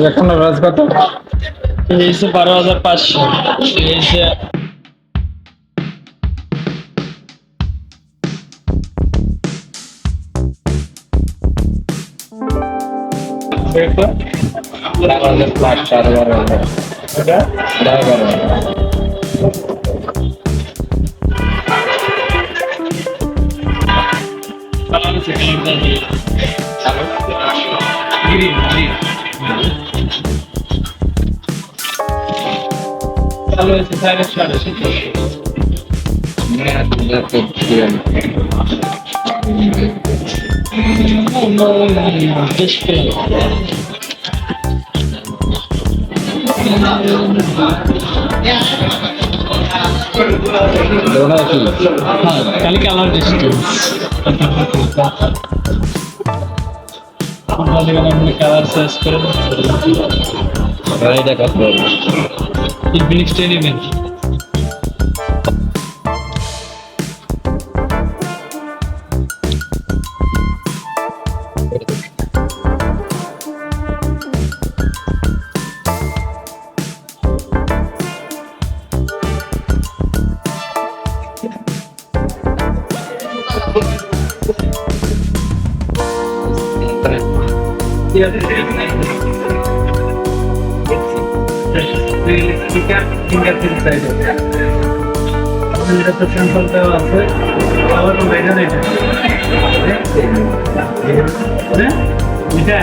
এখন রাজ কত? এই যে 12,500। এই যে এটা 12,000 প্লাস 12,000। এটা 12,000। কালার আছে, কালারটা দিয়ে গ্রিন গ্রিন কালো আছে, 750। বেশ হ্যাঁ, খালি কালার ডিস্টেন্স আপনি কালার সার্চ করেন। এটা কত? ইনফিনিক্স 10 নেবেন। ফিঙ্গারপ্রিন্ট সাইজ এটা তো সেন্সর দেওয়া আছে, আবার বাইরে এটা এটা